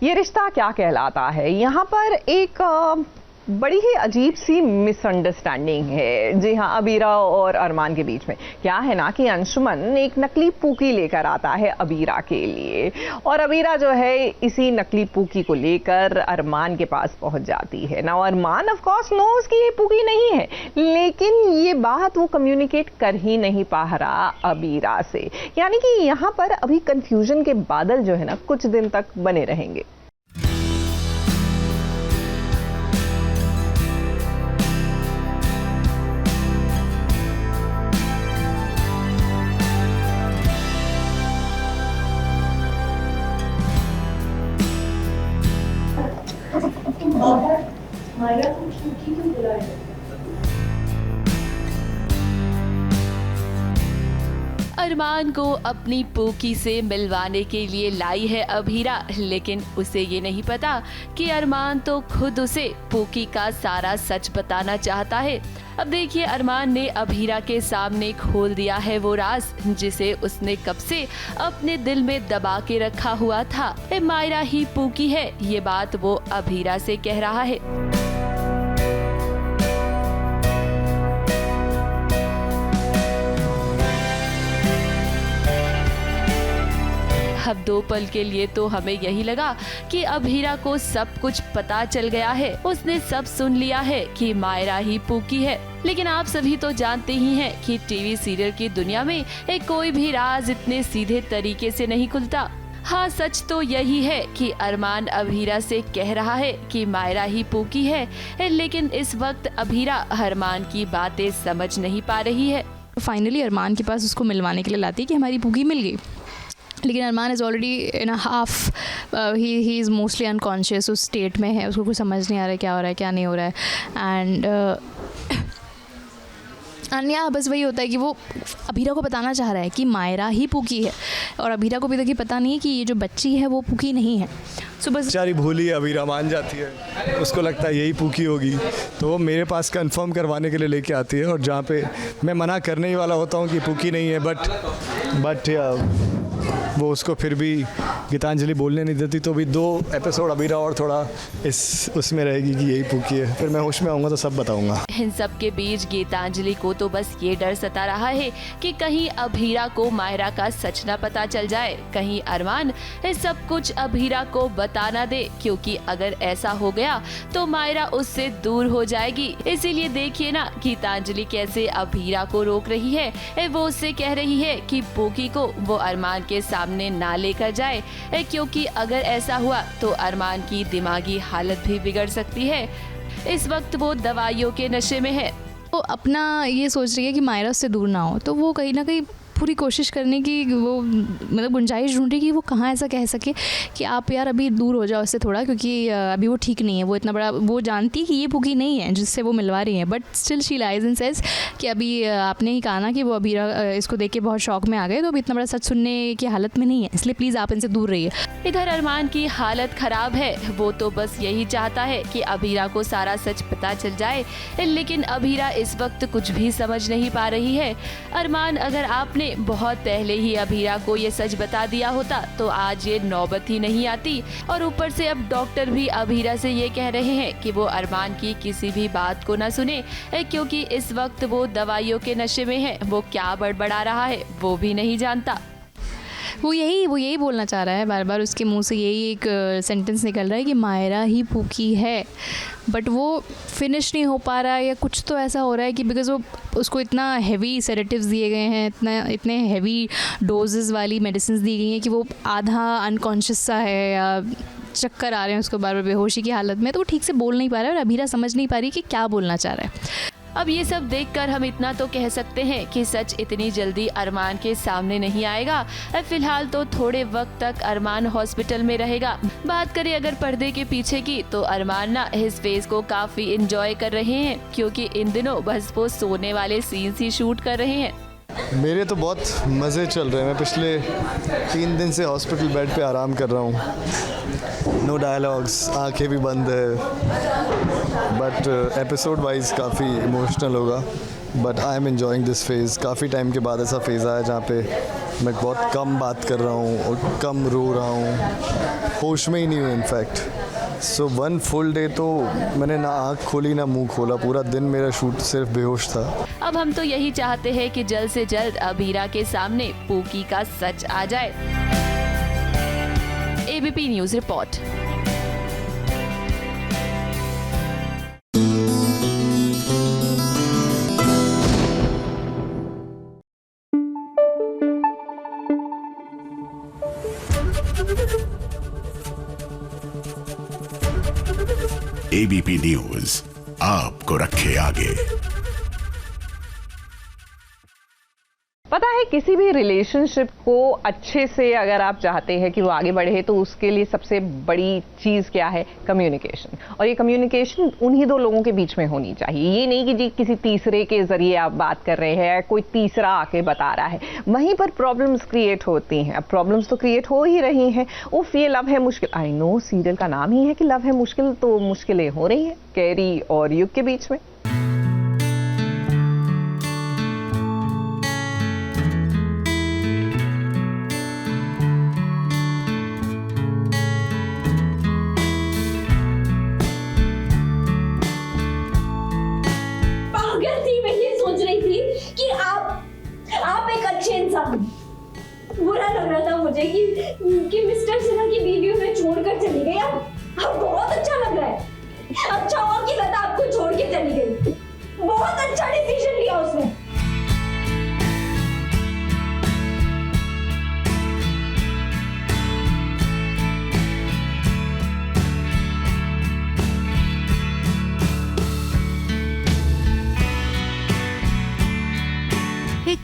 ये रिश्ता क्या कहलाता है? यहाँ पर एक बड़ी ही अजीब सी मिसअंडरस्टैंडिंग है। जी हाँ, अबीरा और अरमान के बीच में क्या है ना कि अंशुमन एक नकली पूकी लेकर आता है अबीरा के लिए, और अबीरा जो है इसी नकली पूकी को लेकर अरमान के पास पहुंच जाती है ना। अरमान ऑफ कोर्स नोज कि ये पूकी नहीं है, लेकिन ये बात वो कम्युनिकेट कर ही नहीं पा रहा अबीरा से। यानी कि यहाँ पर अभी कंफ्यूजन के बादल जो है ना कुछ दिन तक बने रहेंगे। अरमान को अपनी पूकी से मिलवाने के लिए लाई है अबीरा, लेकिन उसे ये नहीं पता कि अरमान तो खुद उसे पूकी का सारा सच बताना चाहता है। अब देखिए, अरमान ने अबीरा के सामने खोल दिया है वो राज जिसे उसने कब से अपने दिल में दबा के रखा हुआ था। मायरा ही पूकी है, ये बात वो अबीरा से कह रहा है। अब 2 पल के लिए तो हमें यही लगा कि अबीरा को सब कुछ पता चल गया है, उसने सब सुन लिया है कि मायरा ही पूकी है। लेकिन आप सभी तो जानते ही हैं कि टीवी सीरियल की दुनिया में कोई भी राज इतने सीधे तरीके से नहीं खुलता। हाँ, सच तो यही है कि अरमान अबीरा से कह रहा है कि मायरा ही पूकी है, लेकिन इस वक्त अबीरा अरमान की बातें समझ नहीं पा रही है। फाइनली अरमान के पास उसको मिलवाने के लिए लाती है कि हमारी पूकी मिल गई, लेकिन Armaan is already in a half, he is mostly unconscious, उस स्टेट में है, उसको कुछ समझ नहीं आ रहा है क्या हो रहा है क्या नहीं हो रहा है। एंड या बस वही होता है कि वो अबीरा को बताना चाह रहा है कि मायरा ही पूकी है, और अबीरा को भी देखिए पता नहीं है कि ये जो बच्ची है वो पूकी नहीं है। सो बस बेचारी भूली, अबीरा मान जाती है, उसको लगता है यही पूकी होगी, तो वो मेरे पास कंफर्म करवाने के लिए लेके आती है। और जहाँ पे मैं मना करने ही वाला होता हूँ कि पूकी नहीं है, बट वो उसको फिर भी गीतांजलि बोलने नहीं देती, तो भी 2 एपिसोड अबीरा और थोड़ा उसमें रहेगी कि यही पूकी है। फिर मैं होश में आऊँगा तो सब बताऊँगा। इन सब के बीच गीतांजलि को तो बस ये डर सता रहा है कि कहीं अबीरा को मायरा का सच न पता चल जाए, कहीं अरमान सब कुछ अबीरा को बता न दे, क्योंकि अगर ऐसा हो गया तो मायरा उससे दूर हो जाएगी। इसीलिए देखिए ना गीतांजलि कैसे अबीरा को रोक रही है। वो उससे कह रही है कि पूकी को वो अरमान के सामने ना लेकर जाए, क्योंकि अगर ऐसा हुआ तो अरमान की दिमागी हालत भी बिगड़ सकती है। इस वक्त वो दवाइयों के नशे में है। वो अपना ये सोच रही है कि मायरा उससे दूर ना हो, तो वो कहीं ना कहीं पूरी कोशिश करने की वो मतलब गुंजाइश ढूंढ रही कि वो कहाँ ऐसा कह सके कि आप यार अभी दूर हो जाओ उससे थोड़ा, क्योंकि अभी वो ठीक नहीं है, वो इतना बड़ा, वो जानती है कि ये पूकी नहीं है जिससे वो मिलवा रही है, but still she lies and says कि अभी आपने ही कहा ना कि वो अबीरा इसको देख के बहुत शौक में आ गए, तो अभी इतना बड़ा सच सुनने की हालत में नहीं है, इसलिए प्लीज़ आप इनसे दूर रहिए। इधर अरमान की हालत खराब है, वो तो बस यही चाहता है कि अबीरा को सारा सच पता चल जाए, लेकिन अबीरा इस वक्त कुछ भी समझ नहीं पा रही है। अरमान, अगर आपने बहुत पहले ही अबीरा को ये सच बता दिया होता तो आज ये नौबत ही नहीं आती, और ऊपर से अब डॉक्टर भी अबीरा से ये कह रहे हैं कि वो अरमान की किसी भी बात को ना सुने, क्योंकि इस वक्त वो दवाइयों के नशे में है। वो क्या बड़बड़ा रहा है वो भी नहीं जानता। वो यही बोलना चाह रहा है, बार बार उसके मुंह से यही एक सेंटेंस निकल रहा है कि मायरा ही पूकी है, बट वो फिनिश नहीं हो पा रहा है, या कुछ तो ऐसा हो रहा है कि बिकॉज वो उसको इतना हैवी सेडेटिव्स दिए गए हैं, इतने हैवी डोजेस वाली मेडिसिन दी गई हैं कि वो आधा अनकॉन्शियस सा है, या चक्कर आ रहे हैं उसको बार बार बेहोशी की हालत में, तो वो ठीक से बोल नहीं पा रहा है, और अबीरा समझ नहीं पा रही कि क्या बोलना चाह रहा है। अब ये सब देखकर हम इतना तो कह सकते हैं कि सच इतनी जल्दी अरमान के सामने नहीं आएगा। फिलहाल तो थोड़े वक्त तक अरमान हॉस्पिटल में रहेगा। बात करें अगर पर्दे के पीछे की, तो अरमान ना इस फेज को काफी एंजॉय कर रहे हैं, क्योंकि इन दिनों बस वो सोने वाले सीन्स ही शूट कर रहे हैं। मेरे तो बहुत मज़े चल रहे हैं। मैं पिछले 3 दिन से हॉस्पिटल बेड पे आराम कर रहा हूँ। नो डायलॉग्स, आंखें भी बंद है, बट एपिसोड वाइज काफ़ी इमोशनल होगा, but I am enjoying this phase. काफ़ी टाइम के बाद ऐसा फेज़ आया जहाँ पे मैं बहुत कम बात कर रहा हूँ और कम रो रहा हूँ, होश में ही नहीं हूँ इनफैक्ट। सो 1 फुल डे तो मैंने ना आँख खोली ना मुंह खोला, पूरा दिन मेरा शूट सिर्फ बेहोश था। अब हम तो यही चाहते हैं कि जल्द से जल्द अभीरा के सामने पूकी का सच आ जाए। ABP News report. ABP News आपको रखे आगे। पता है, किसी भी रिलेशनशिप को अच्छे से अगर आप चाहते हैं कि वो आगे बढ़े तो उसके लिए सबसे बड़ी चीज़ क्या है? कम्युनिकेशन। और ये कम्युनिकेशन उन्हीं 2 लोगों के बीच में होनी चाहिए। ये नहीं कि जी किसी तीसरे के जरिए आप बात कर रहे हैं, कोई तीसरा आके बता रहा है, वहीं पर प्रॉब्लम्स क्रिएट होती हैं। अब प्रॉब्लम्स तो क्रिएट हो ही रही हैं। उफ, ये लव है मुश्किल, आई नो सीरियल का नाम ही है कि लव है मुश्किल, तो मुश्किलें हो रही हैं कैरी और युग के बीच में। बुरा लग रहा था मुझे कि मिस्टर सिन्हा की बीवी उन्हें छोड़कर चली गई। अब बहुत अच्छा लग रहा है। अच्छा हुआ कि लता आपको छोड़ के चली गई। बहुत अच्छा डिसीजन लिया उसने।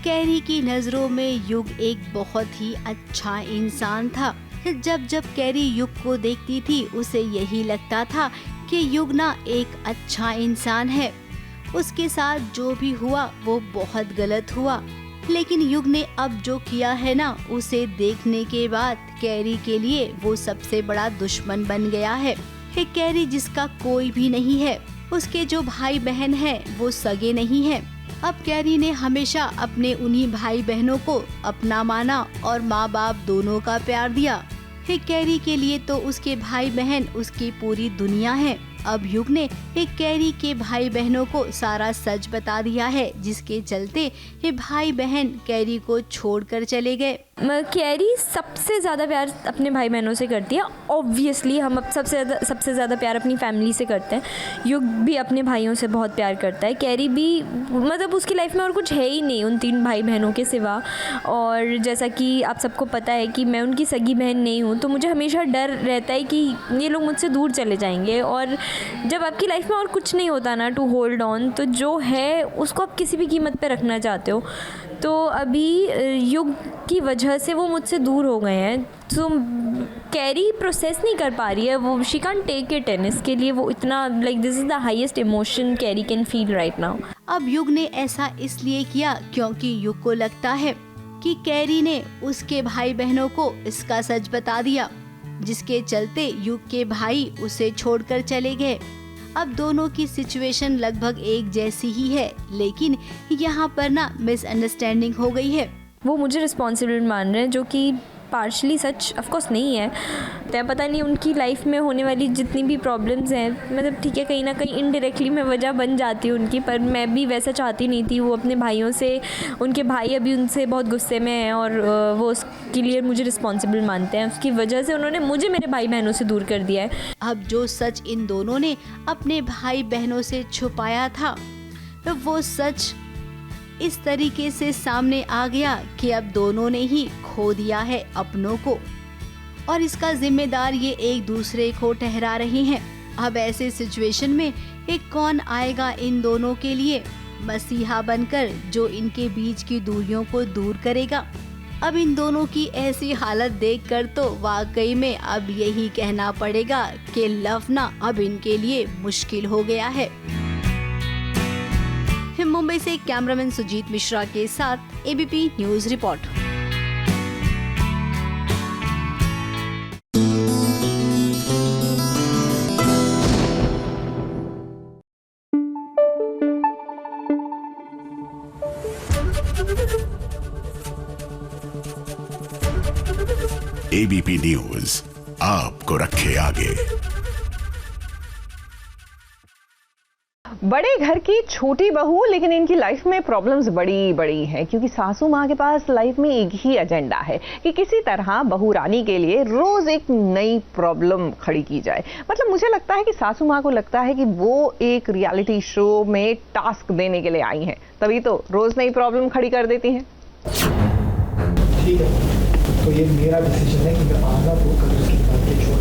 कैरी की नजरों में युग एक बहुत ही अच्छा इंसान था। जब जब कैरी युग को देखती थी उसे यही लगता था कि युग ना एक अच्छा इंसान है। उसके साथ जो भी हुआ वो बहुत गलत हुआ, लेकिन युग ने अब जो किया है ना, उसे देखने के बाद कैरी के लिए वो सबसे बड़ा दुश्मन बन गया है। कैरी जिसका कोई भी नहीं है, उसके जो भाई बहन हैं वो सगे नहीं हैं। अब कैरी ने हमेशा अपने उन्हीं भाई बहनों को अपना माना और माँ बाप दोनों का प्यार दिया। कैरी के लिए तो उसके भाई बहन उसकी पूरी दुनिया है। अब युग ने कैरी के भाई बहनों को सारा सच बता दिया है, जिसके चलते ये भाई बहन कैरी को छोड़कर चले गए। कैरी सबसे ज़्यादा प्यार अपने भाई बहनों से करती है। ऑब्वियसली हम अब सबसे ज़्यादा प्यार अपनी फैमिली से करते हैं। युग भी अपने भाइयों से बहुत प्यार करता है। कैरी भी, मतलब उसकी लाइफ में और कुछ है ही नहीं उन 3 भाई बहनों के सिवा। और जैसा कि आप सबको पता है कि मैं उनकी सगी बहन नहीं हूँ, तो मुझे हमेशा डर रहता है कि ये लोग मुझसे दूर चले जाएंगे। और जब आपकी लाइफ में और कुछ नहीं होता ना टू होल्ड ऑन, तो जो है उसको आप किसी भी कीमत पे रखना चाहते हो। तो अभी युग की वजह से वो मुझसे दूर हो गए हैं, तो कैरी प्रोसेस नहीं कर पा रही है, वो she can't take it in. इसके लिए वो इतना like this is the highest emotion carry can feel right now. अब युग ने ऐसा इसलिए किया क्योंकि युग को लगता है कि कैरी ने उसके भाई बहनों को इसका सच बता दिया, जिसके चलते युग के भाई उसे छोड़कर चले गए। अब दोनों की सिचुएशन लगभग एक जैसी ही है, लेकिन यहाँ पर ना मिसअंडरस्टैंडिंग हो गई है। वो मुझे रिस्पॉन्सिबल मान रहे हैं, जो कि पार्शली सच ऑफ कोर्स नहीं है। तो पता नहीं उनकी लाइफ में होने वाली जितनी भी प्रॉब्लम्स हैं, मतलब ठीक है कहीं ना कहीं इनडायरेक्टली मैं वजह बन जाती हूँ उनकी, पर मैं भी वैसा चाहती नहीं थी। वो अपने भाइयों से, उनके भाई अभी उनसे बहुत गुस्से में हैं और वो उसके लिए मुझे रिस्पॉन्सिबल मानते हैं। उसकी वजह से उन्होंने मुझे मेरे भाई बहनों से दूर कर दिया है। अब जो सच इन दोनों ने अपने भाई बहनों से छुपाया था, वो सच इस तरीके से सामने आ गया कि अब दोनों ने ही खो दिया है अपनों को, और इसका जिम्मेदार ये एक दूसरे को ठहरा रहे हैं। अब ऐसे सिचुएशन में एक कौन आएगा इन दोनों के लिए मसीहा बनकर, जो इनके बीच की दूरियों को दूर करेगा। अब इन दोनों की ऐसी हालत देखकर तो वाकई में अब यही कहना पड़ेगा कि लव ना अब इनके लिए मुश्किल हो गया है। मुंबई से कैमरामैन सुजीत मिश्रा के साथ ABP News report. ABP News आपको रखे आगे। बड़े घर की छोटी बहू, लेकिन इनकी लाइफ में प्रॉब्लम्स बड़ी बड़ी हैं, क्योंकि सासू माँ के पास लाइफ में एक ही एजेंडा है कि किसी तरह बहू रानी के लिए रोज एक नई प्रॉब्लम खड़ी की जाए। मतलब मुझे लगता है कि सासू माँ को लगता है कि वो एक रियलिटी शो में टास्क देने के लिए आई हैं, तभी तो रोज नई प्रॉब्लम खड़ी कर देती हैं। ठीक है, तो ये मेरा डिसीजन है कि मैं आना को कल उसकी बात पे छोड़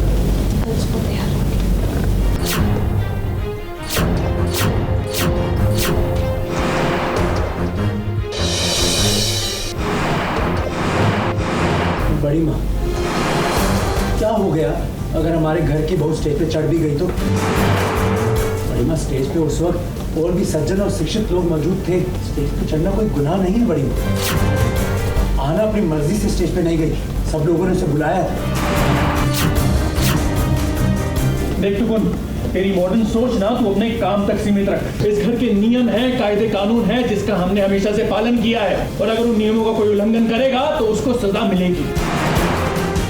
बड़ी माँ, क्या हो गया अगर हमारे घर की बहू स्टेज पे चढ़ भी गई तो? बड़ी माँ, स्टेज पे उस वक्त और भी सज्जन और शिक्षित लोग मौजूद थे। स्टेज पे चढ़ना कोई गुनाह नहीं है बड़ी माँ। आना अपनी मर्जी से स्टेज पे नहीं गई, सब लोगों ने उसे बुलाया है। देख टुकुन, तेरी मॉडर्न सोच ना तू अपने काम तक सीमित रख। इस घर के नियम है, कायदे कानून है, जिसका हमने हमेशा से पालन किया है, और अगर उन नियमों का कोई उल्लंघन करेगा तो उसको सजा मिलेगी।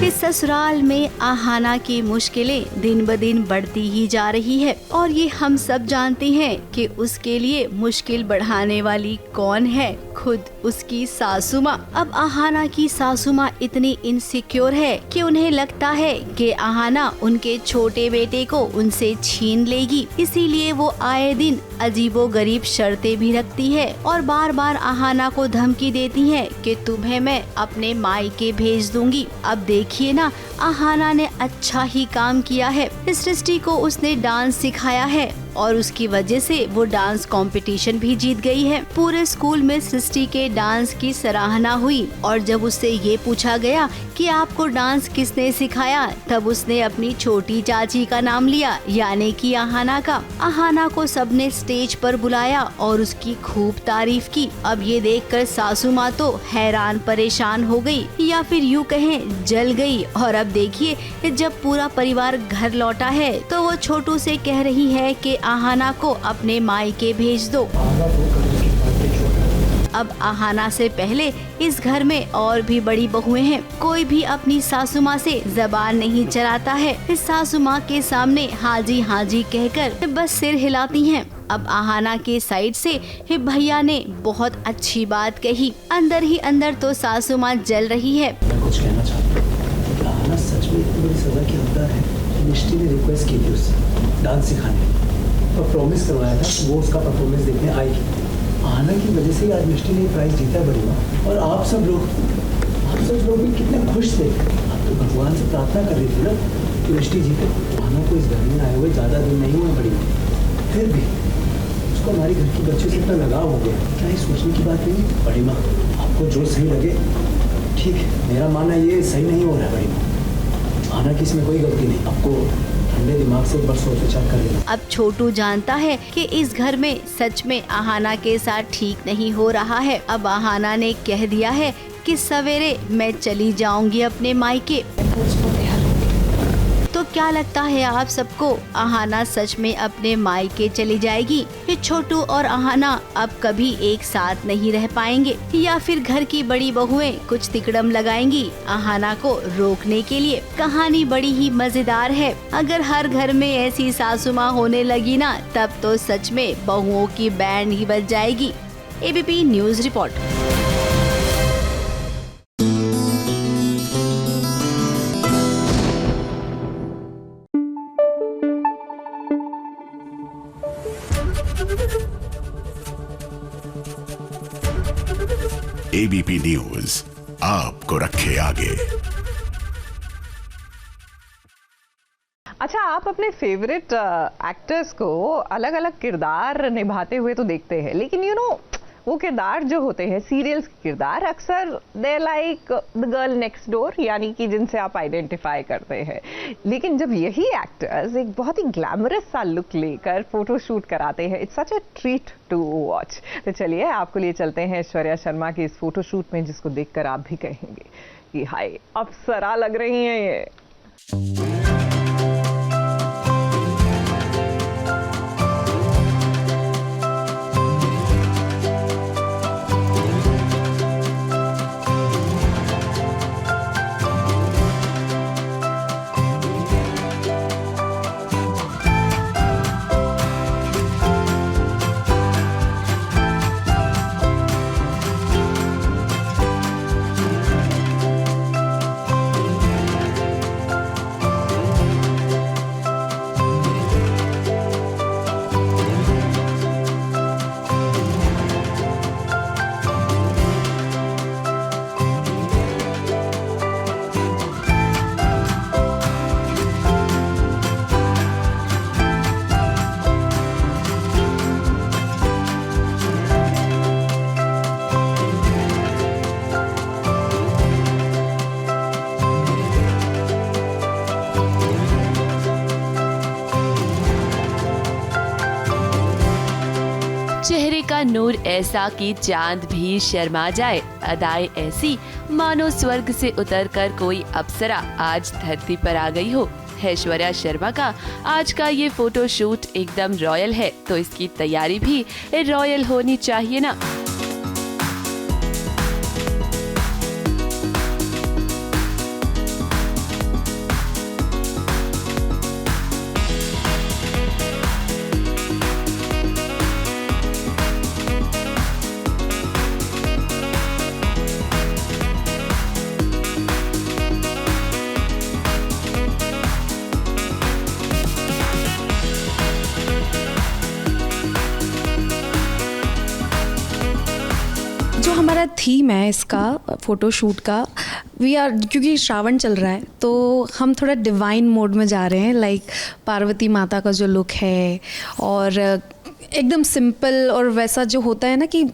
इस ससुराल में आहाना की मुश्किलें दिन ब दिन बढ़ती ही जा रही है, और ये हम सब जानते हैं कि उसके लिए मुश्किल बढ़ाने वाली कौन है? खुद उसकी सासू माँ। अब आहाना की सासू माँ इतनी इनसिक्योर है कि उन्हें लगता है कि आहाना उनके छोटे बेटे को उनसे छीन लेगी, इसीलिए वो आए दिन अजीबोगरीब शर्तें भी रखती है और बार बार आहाना को धमकी देती है कि तुम्हें मैं अपने मायके भेज दूंगी। अब देखिए ना, आहाना ने अच्छा ही काम किया है। सृष्टि को उसने डांस सिखाया है और उसकी वजह से वो डांस कंपटीशन भी जीत गई है। पूरे स्कूल में सृष्टि के डांस की सराहना हुई, और जब उससे ये पूछा गया कि आपको डांस किसने सिखाया, तब उसने अपनी छोटी चाची का नाम लिया, यानी कि आहाना का। आहाना को सबने स्टेज पर बुलाया और उसकी खूब तारीफ की। अब ये देखकर सासू माँ तो हैरान परेशान हो गई, या फिर यूँ कहें जल गई। और अब देखिए, जब पूरा परिवार घर लौटा है तो वो छोटू से कह रही है कि आहाना को अपने मायके भेज दो। अब आहाना से पहले इस घर में और भी बड़ी बहुएं हैं, कोई भी अपनी सासू माँ से जबान नहीं चलाता है। इस सासू माँ के सामने हाजी हाजी कहकर बस सिर हिलाती हैं। अब आहाना के साइड से भैया ने बहुत अच्छी बात कही, अंदर ही अंदर तो सासू माँ जल रही है। मैं कुछ कहना चाहता हूँ, आहाना सच में इतनी बड़ी सजा के हकदार है। मिष्टी ने रिक्वेस्ट की थी उससे डांस सिखाने की और प्रॉमिस करवाया था वो उसका परफॉर्मेंस देखने आएगी। आहाना की वजह से आज मिष्टी ने प्राइज जीता बड़ी माँ, और आप सब लोग भी कितने खुश थे। आप तो भगवान से प्रार्थना कर रही थी ना कि मिष्टी जीते। आहाना को इस घर में आए हुए ज़्यादा दिन नहीं हुए बड़ी माँ, फिर भी उसको हमारी घर की बच्चों से इतना लगाव हो गया। क्या ये सोचने की बात नहीं बड़ी माँ? आपको जो सही लगे ठीक है, मेरा मानना ये सही नहीं हो रहा है बड़ी माँ। आहाना की इसमें कोई गलती नहीं। आपको ठंडे दिमाग से एक बार सोच विचार कर लेना। अब छोटू जानता है कि इस घर में सच में आहाना के साथ ठीक नहीं हो रहा है। अब आहाना ने कह दिया है कि सवेरे मैं चली जाऊंगी अपने मायके। तो क्या लगता है आप सबको, आहाना सच में अपने मायके चली जाएगी? ये छोटू और आहाना अब कभी एक साथ नहीं रह पाएंगे, या फिर घर की बड़ी बहुएं कुछ तिकड़म लगाएंगी आहाना को रोकने के लिए? कहानी बड़ी ही मजेदार है। अगर हर घर में ऐसी सासू माँ होने लगी ना, तब तो सच में बहुओं की बैंड ही बज जाएगी। ABP News report. ABP News आपको रखे आगे। अच्छा, आप अपने फेवरेट एक्टर्स को अलग अलग किरदार निभाते हुए तो देखते हैं, लेकिन वो किरदार जो होते हैं, सीरियल्स के किरदार, अक्सर they like the girl next door, यानी कि जिनसे आप आइडेंटिफाई करते हैं। लेकिन जब यही एक्टर्स एक बहुत ही ग्लैमरस सा लुक लेकर फोटो शूट कराते हैं, it's such a treat to watch. तो चलिए आपको लिए चलते हैं ऐश्वर्या शर्मा के इस फोटो शूट में, जिसको देखकर आप भी कहेंगे कि हाय अप्सरा लग रही हैं ये। चेहरे का नूर ऐसा कि चांद भी शर्मा जाए, अदाएं ऐसी मानो स्वर्ग से उतरकर कोई अप्सरा आज धरती पर आ गई हो। ऐश्वर्या शर्मा का आज का ये फोटो शूट एकदम रॉयल है, तो इसकी तैयारी भी रॉयल होनी चाहिए ना। जो हमारा थीम है इसका फोटोशूट का, क्योंकि श्रावण चल रहा है तो हम थोड़ा डिवाइन मोड में जा रहे हैं। लाइक पार्वती माता का जो लुक है और एकदम सिंपल और वैसा जो होता है ना कि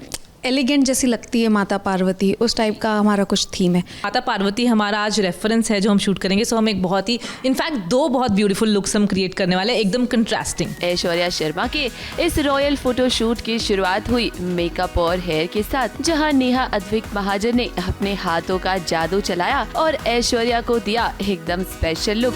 एलिगेंट जैसी लगती है माता पार्वती, उस टाइप का हमारा कुछ थीम है। माता पार्वती हमारा आज रेफरेंस है जो हम शूट करेंगे। सो हम एक बहुत ही इनफैक्ट 2 बहुत ब्यूटीफुल लुक्स हम क्रिएट करने वाले, एकदम कंट्रास्टिंग। ऐश्वर्या शर्मा के इस रॉयल फोटो शूट की शुरुआत हुई मेकअप और हेयर के साथ, जहां नेहा अद्विक महाजन ने अपने हाथों का जादू चलाया और ऐश्वर्या को दिया एकदम स्पेशल लुक।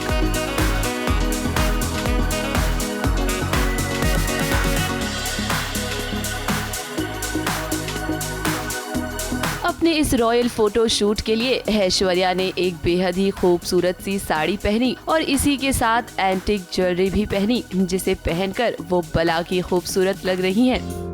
अपने इस रॉयल फोटो शूट के लिए ऐश्वर्या ने एक बेहद ही खूबसूरत सी साड़ी पहनी और इसी के साथ एंटिक ज्वेलरी भी पहनी, जिसे पहनकर वो बला की खूबसूरत लग रही हैं।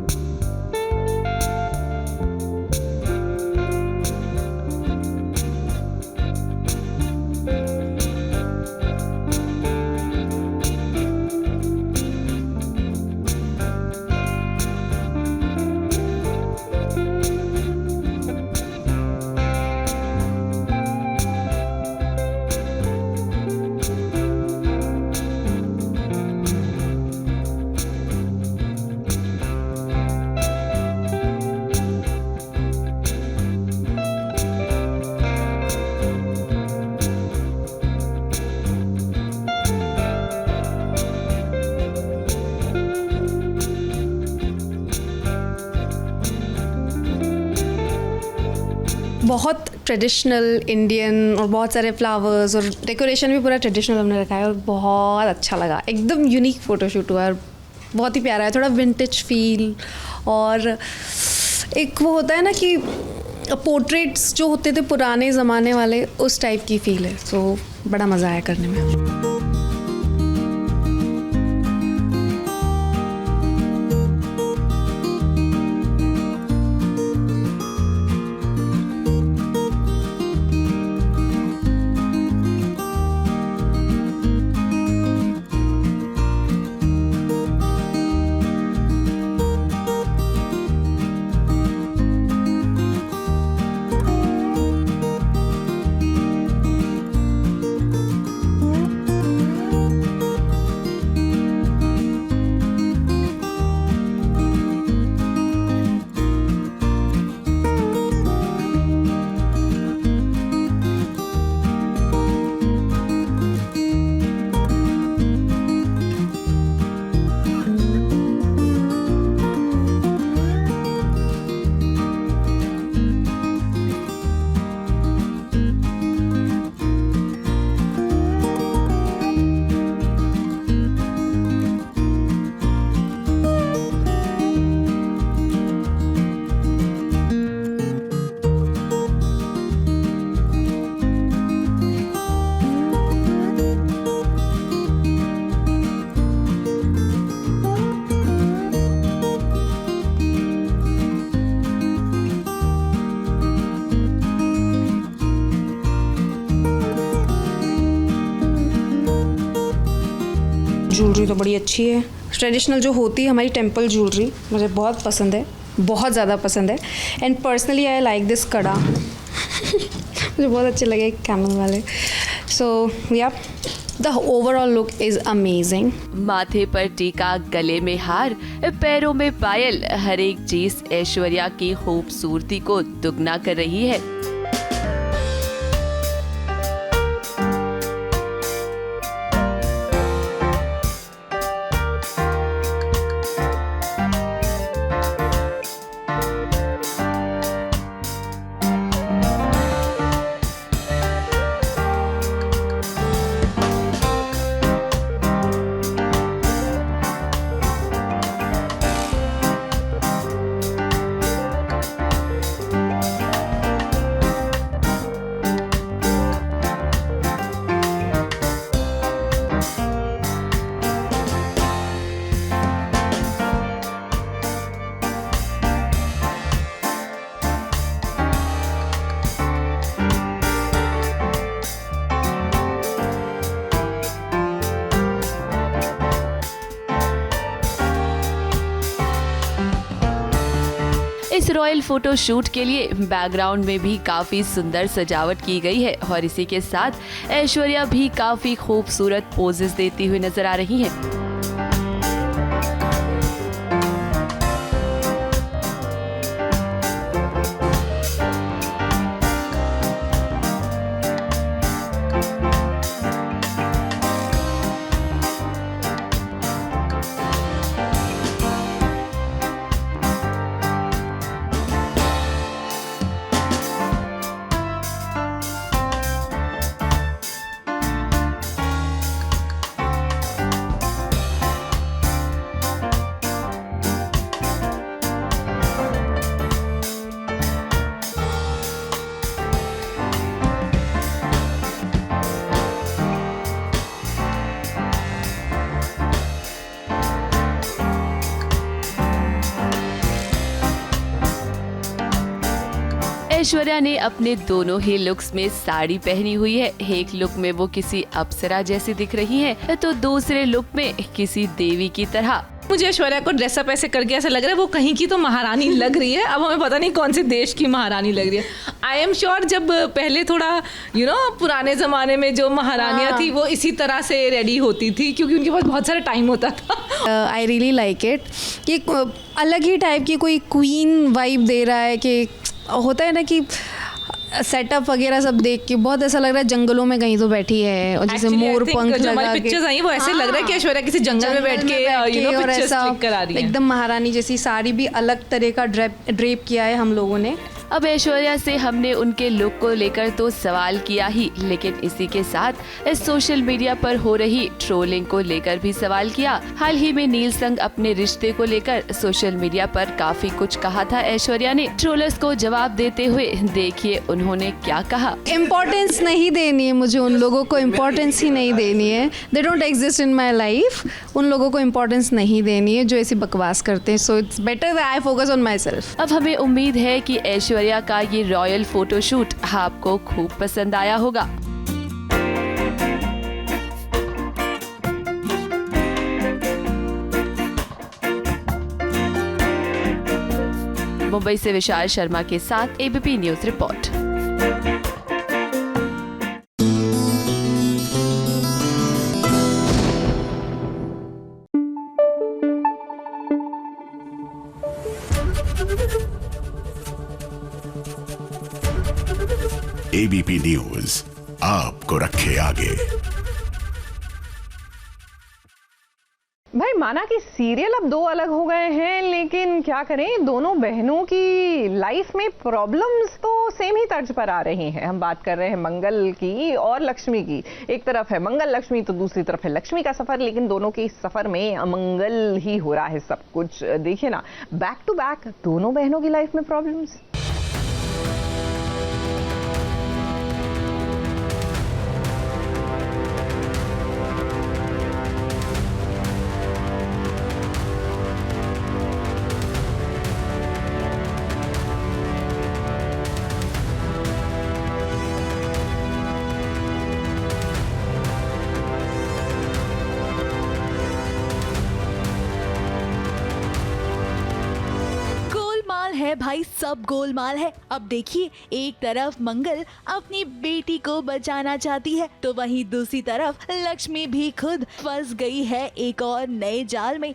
बहुत ट्रेडिशनल इंडियन और बहुत सारे फ्लावर्स और डेकोरेशन भी पूरा ट्रेडिशनल हमने रखा है और बहुत अच्छा लगा। एकदम यूनिक फ़ोटोशूट हुआ और बहुत ही प्यारा है। थोड़ा विंटेज फील और एक वो होता है ना कि पोर्ट्रेट्स जो होते थे पुराने ज़माने वाले, उस टाइप की फील है। सो बड़ा मज़ा आया करने में। ज्वेलरी तो बड़ी अच्छी है। ट्रेडिशनल जो होती है हमारी टेम्पल ज्वेलरी मुझे बहुत पसंद है, बहुत ज़्यादा पसंद है। And personally I like this कड़ा मुझे बहुत अच्छे लगे कैमल वाले। सो या the overall look is amazing. माथे पर टीका, गले में हार, पैरों में पायल, हर एक चीज ऐश्वर्या की खूबसूरती को दुगना कर रही है। इस रॉयल फोटो शूट के लिए बैकग्राउंड में भी काफी सुंदर सजावट की गई है और इसी के साथ ऐश्वर्या भी काफी खूबसूरत पोजेस देती हुई नजर आ रही हैं। ऐश्वर्या ने अपने दोनों ही लुक्स में साड़ी पहनी हुई है। एक लुक में वो किसी अप्सरा जैसी दिख रही है तो दूसरे लुक में किसी देवी की तरह। मुझे ऐश्वर्या को ड्रेसअप ऐसे करके ऐसा लग रहा है वो कहीं की तो महारानी लग रही है। अब हमें पता नहीं कौन से देश की महारानी लग रही है। आई एम श्योर जब पहले थोड़ा पुराने ज़माने में जो महारानियाँ थी वो इसी तरह से रेडी होती थी क्योंकि उनके पास बहुत सारा टाइम होता था। आई रियली लाइक इट कि अलग ही टाइप की कोई क्वीन वाइब दे रहा है कि होता है ना कि सेटअप वगैरह सब देख के बहुत ऐसा लग रहा है जंगलों में कहीं तो बैठी है और जैसे मोर पंख लगा के पिक्चर्स आई वो ऐसे लग रहा है कि ऐश्वर्या किसी जंगल में बैठ के पिक्चर्स क्लिक करा रही है। एकदम महारानी जैसी। साड़ी भी अलग तरह का ड्रेप किया है हम लोगों ने। अब ऐश्वर्या से हमने उनके लुक को लेकर तो सवाल किया ही, लेकिन इसी के साथ इस सोशल मीडिया पर हो रही ट्रोलिंग को लेकर भी सवाल किया। हाल ही में नील संग अपने रिश्ते को लेकर सोशल मीडिया पर काफी कुछ कहा था ऐश्वर्या ने। ट्रोलर्स को जवाब देते हुए देखिए उन्होंने क्या कहा। इम्पोर्टेंस नहीं देनी है मुझे, उन लोगों को इम्पोर्टेंस ही नहीं देनी है। They don't exist in my life. उन लोगों को इम्पोर्टेंस नहीं देनी है जो ऐसी बकवास करते हैं। So it's better that I focus on my self. अब हमें उम्मीद है कि ऐश्वर्या का ये रॉयल फोटोशूट आपको खूब पसंद आया होगा। मुंबई से विशाल शर्मा के साथ ABP News report. ABP News आपको रखे आगे। भाई माना कि सीरियल अब दो अलग हो गए हैं, लेकिन क्या करें, दोनों बहनों की लाइफ में प्रॉब्लम्स तो सेम ही तर्ज पर आ रही हैं। हम बात कर रहे हैं मंगल की और लक्ष्मी की। एक तरफ है मंगल लक्ष्मी तो दूसरी तरफ है लक्ष्मी का सफर, लेकिन दोनों के इस सफर में अमंगल ही हो रहा है सब कुछ। देखिए ना, बैक टू बैक दोनों बहनों की लाइफ में प्रॉब्लम्स। है भाई, सब गोलमाल है। अब देखिए, एक तरफ मंगल अपनी बेटी को बचाना चाहती है तो वहीं दूसरी तरफ लक्ष्मी भी खुद फंस गई है एक और नए जाल में।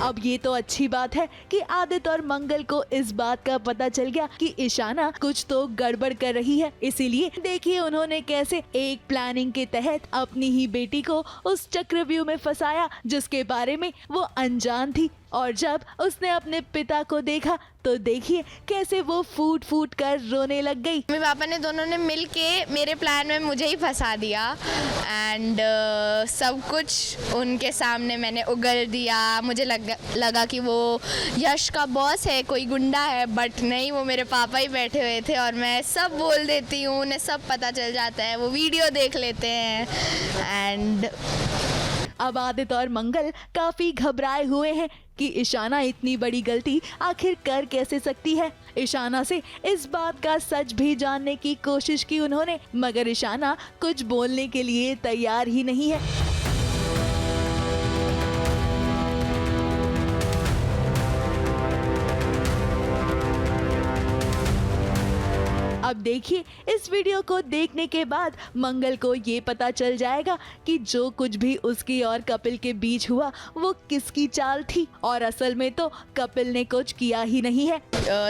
अब ये तो अच्छी बात है कि आदित्य और मंगल को इस बात का पता चल गया कि ईशाना कुछ तो गड़बड़ कर रही है। इसीलिए देखिए उन्होंने कैसे एक प्लानिंग के तहत अपनी ही बेटी को उस चक्रव्यूह में फंसाया जिसके बारे में वो अनजान थी। और जब उसने अपने पिता को देखा तो देखिए कैसे वो फूट फूट कर रोने लग गई। मेरे पापा ने दोनों ने मिल के मेरे प्लान में मुझे ही फंसा दिया एंड सब कुछ उनके सामने मैंने उगल दिया। मुझे लगा कि वो यश का बॉस है, कोई गुंडा है, बट नहीं, वो मेरे पापा ही बैठे हुए थे और मैं सब बोल देती हूँ, उन्हें सब पता चल जाता है, वो वीडियो देख लेते हैं एंड अब आदित्य और मंगल काफी घबराए हुए हैं कि ईशाना इतनी बड़ी गलती आखिर कर कैसे सकती है। ईशाना से इस बात का सच भी जानने की कोशिश की उन्होंने, मगर ईशाना कुछ बोलने के लिए तैयार ही नहीं है। अब देखिए, इस वीडियो को देखने के बाद मंगल को ये पता चल जाएगा कि जो कुछ भी उसकी और कपिल के बीच हुआ वो किसकी चाल थी, और असल में तो कपिल ने कुछ किया ही नहीं है।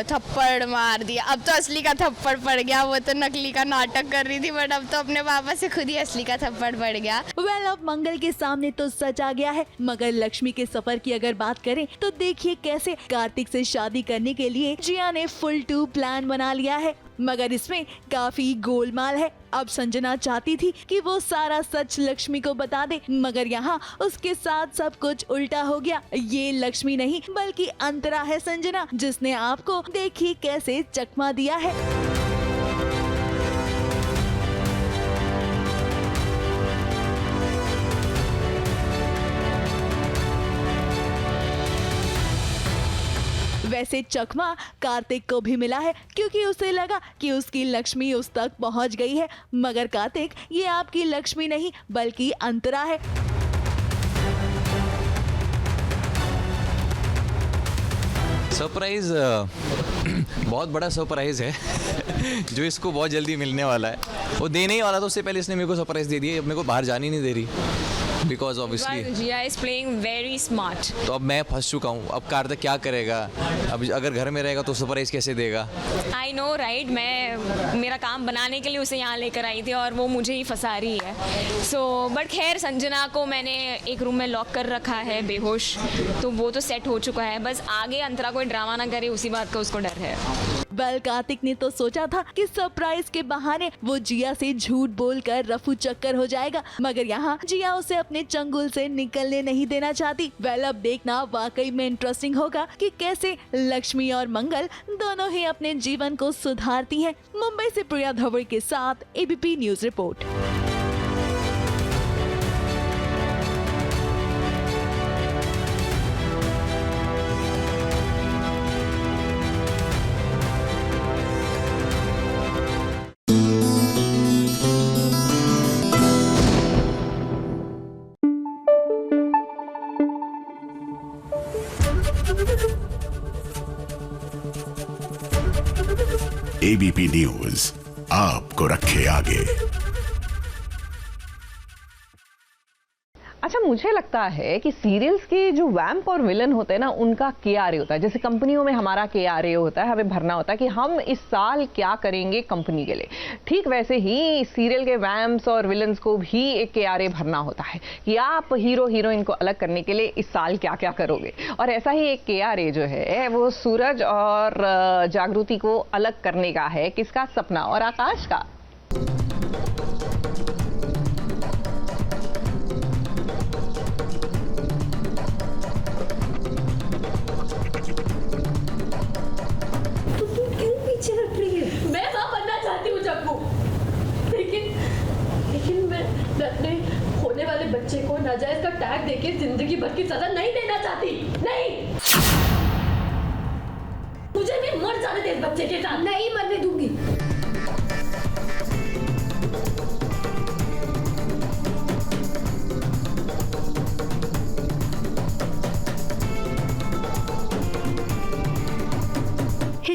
थप्पड़ मार दिया, अब तो असली का थप्पड़ पड़ गया। वो तो नकली का नाटक कर रही थी, बट अब तो अपने पापा से खुद ही असली का थप्पड़ पड़ गया। अब मंगल के सामने तो सच आ गया है, मगर लक्ष्मी के सफर की अगर बात करें तो देखिए कैसे कार्तिक से शादी करने के लिए जिया ने फुल टू प्लान बना लिया है, मगर इसमें काफी गोलमाल है। अब संजना चाहती थी कि वो सारा सच लक्ष्मी को बता दे, मगर यहाँ उसके साथ सब कुछ उल्टा हो गया। ये लक्ष्मी नहीं बल्कि अंतरा है संजना, जिसने आपको देखिए कैसे चकमा दिया है। वैसे चकमा कार्तिक को भी मिला है, क्योंकि उसे लगा कि उसकी लक्ष्मी उस तक पहुंच गई है, मगर कार्तिक ये आपकी लक्ष्मी नहीं बल्कि अंतरा है। सरप्राइज बहुत बड़ा सरप्राइज है जो इसको बहुत जल्दी मिलने वाला है। वो देने ही वाला था, उससे पहले इसने मेरे को सरप्राइज दे दिया। अब मेरे को बाहर जाने ही नहीं दे रही, because obviously Jiya is playing very smart. तो अब मैं फंस चुका हूँ। अब कार्तिक क्या करेगा? अब अगर घर में रहेगा तो सरप्राइज कैसे देगा? आई नो राइट, मैं मेरा काम बनाने के लिए उसे यहाँ लेकर आई थी और वो मुझे ही फंसा रही है। सो बट खैर, संजना को मैंने एक रूम में लॉक कर रखा है बेहोश, तो वो तो सेट हो चुका है। बस आगे अंतरा कोई ड्रामा ना करे, उसी बात का उसको डर है। वेल, कार्तिक ने तो सोचा था कि सरप्राइज के बहाने वो जिया से झूठ बोलकर रफू चक्कर हो जाएगा, मगर यहाँ जिया उसे अपने चंगुल से निकलने नहीं देना चाहती। वेल, अब देखना वाकई में इंटरेस्टिंग होगा कि कैसे लक्ष्मी और मंगल दोनों ही अपने जीवन को सुधारती हैं। मुंबई से प्रिया धवर के साथ ABP News report. ABP News आपको रखे आगे। अच्छा, मुझे लगता है कि सीरियल्स के जो वैम्प और विलन होते हैं ना, उनका KRA होता है। जैसे कंपनियों में हमारा KRA होता है, हमें भरना होता है कि हम इस साल क्या करेंगे कंपनी के लिए। ठीक वैसे ही सीरियल के वैम्प्स और विलन्स को भी एक KRA भरना होता है कि आप हीरो हीरोइन को अलग करने के लिए इस साल क्या क्या करोगे। और ऐसा ही एक KRA जो है वो सूरज और जागृति को अलग करने का है। किसका? सपना और आकाश का। मैं वहाँ बनना चाहती हूँ जग्गू, लेकिन मैं अपने होने वाले बच्चे को नाजायज का टैग देके जिंदगी भर की सजा नहीं देना चाहती। नहीं, मुझे भी मर जाने दे बच्चे के साथ। नहीं मरने दूंगी।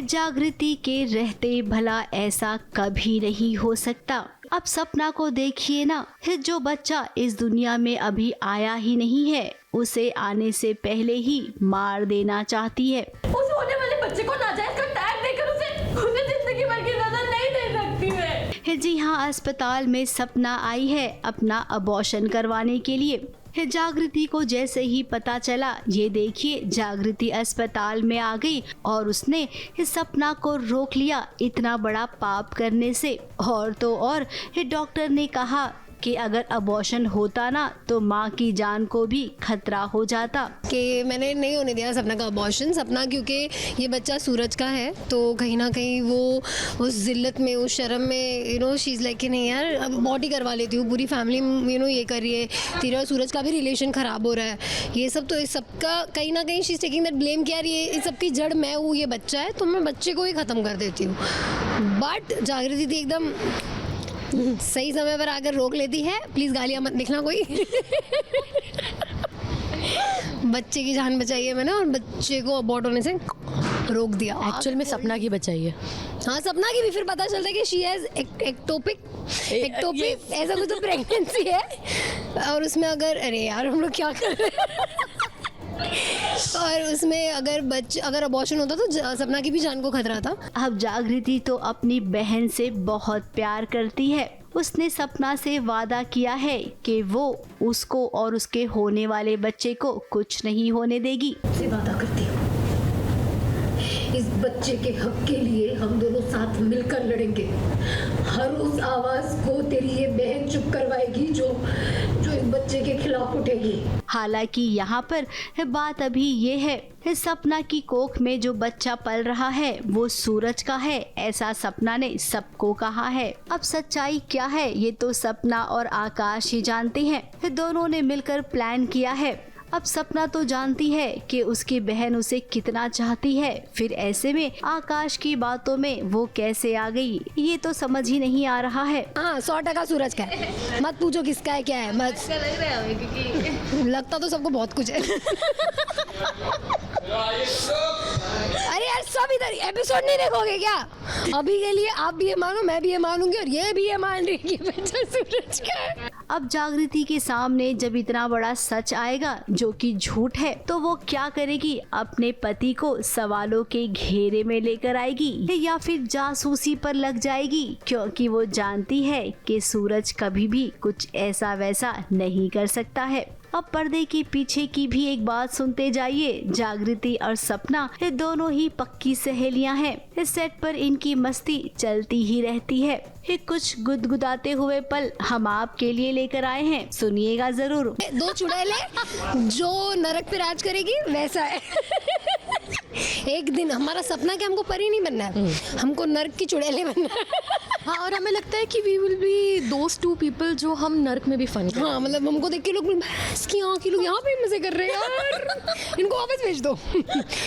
जागृति के रहते भला ऐसा कभी नहीं हो सकता। अब सपना को देखिए ना, जो बच्चा इस दुनिया में अभी आया ही नहीं है उसे आने से पहले ही मार देना चाहती है। उस होने वाले बच्चे को नाजायज का टैग देकर उसे जिंदगी भर की सजा नहीं दे सकती मैं। जी हाँ, अस्पताल में सपना आई है अपना अबॉर्शन करवाने के लिए। जागृति को जैसे ही पता चला, ये देखिए जागृति अस्पताल में आ गई और उसने सपना को रोक लिया इतना बड़ा पाप करने से। और तो और डॉक्टर ने कहा कि अगर अबॉर्शन होता ना तो माँ की जान को भी खतरा हो जाता। कि मैंने नहीं होने दिया सपना का अबॉर्शन। सपना क्योंकि ये बच्चा सूरज का है तो कहीं ना कहीं वो उस जिल्लत में, उस शर्म में शी इज़ लाइक कि नहीं यार अब अबॉर्ट ही करवा लेती हूँ, पूरी फैमिली ये कर रही है, तेरा और सूरज का भी रिलेशन ख़राब हो रहा है, ये सब। तो इस सबका कहीं ना कहीं she is taking that blame कि यार ये इस सबकी जड़ मैं हूँ, ये बच्चा है तो मैं बच्चे को ही ख़त्म कर देती हूँ। बट जागृति थी एकदम सही समय पर आकर रोक लेती है। प्लीज़ गालियाँ मत देखना कोई। बच्चे की जान बचाई है मैंने और बच्चे को अबॉर्ट होने से रोक दिया। एक्चुअल में सपना की बचाई है। हाँ सपना की भी फिर पता चलता है कि शी हैज़ एक्टोपिक ऐसा कुछ तो प्रेगनेंसी है और उसमें अगर अरे यार हम लोग क्या कर रहे हैं और उसमें अगर अबॉर्शन होता तो सपना की भी जान को खतरा था। अब जागृति तो अपनी बहन से बहुत प्यार करती है। उसने सपना से वादा किया है कि वो उसको और उसके होने वाले बच्चे को कुछ नहीं होने देगी। से वादा करती हूँ इस बच्चे के हक के लिए हम दोनों साथ मिलकर लड़ेंगे। हर उस आवाज को तेरी ये बहन चुप करवाएगी जो इस बच्चे के खिलाफ उठेगी। हालांकि यहाँ पर बात अभी ये है, सपना की कोख में जो बच्चा पल रहा है वो सूरज का है, ऐसा सपना ने सबको कहा है। अब सच्चाई क्या है ये तो सपना और आकाश ही जानते हैं। दोनों ने मिलकर प्लान किया है। अब सपना तो जानती है कि उसकी बहन उसे कितना चाहती है, फिर ऐसे में आकाश की बातों में वो कैसे आ गई ये तो समझ ही नहीं आ रहा है। हाँ 100% सूरज का है, मत पूछो किसका है क्या है, मत लग रहा है क्योंकि लगता तो सबको बहुत कुछ है। अरे यार सब इधर एपिसोड नहीं देखोगे क्या? अभी के लिए आप भी ये मानो, मैं भी ये मानूंगी और ये भी ये मान रही है कि बच्चा सूरज का है। अब जागृति के सामने जब इतना बड़ा सच आएगा जो कि झूठ है तो वो क्या करेगी? अपने पति को सवालों के घेरे में लेकर आएगी या फिर जासूसी पर लग जाएगी, क्योंकि वो जानती है कि सूरज कभी भी कुछ ऐसा वैसा नहीं कर सकता है। अब पर्दे के पीछे की भी एक बात सुनते जाइए। जागृति और सपना ये दोनों ही पक्की सहेलियां हैं। इस सेट पर इनकी मस्ती चलती ही रहती है। ये कुछ गुदगुदाते हुए पल हम आपके लिए लेकर आए हैं, सुनिएगा जरूर। 2 चुड़ैलें जो नरक पे राज करेगी वैसा है। एक दिन हमारा सपना कि हमको परी नहीं बनना है, हमको नरक की चुड़ैले बनना है। हाँ और हमें लगता है कि we will be those 2 people जो हम नर्क में भी फन करें। हाँ मतलब हमको देख के लोग इसकी आँख लोग यहाँ पे मजे कर रहे हैं यार, इनको वापस भेज दो।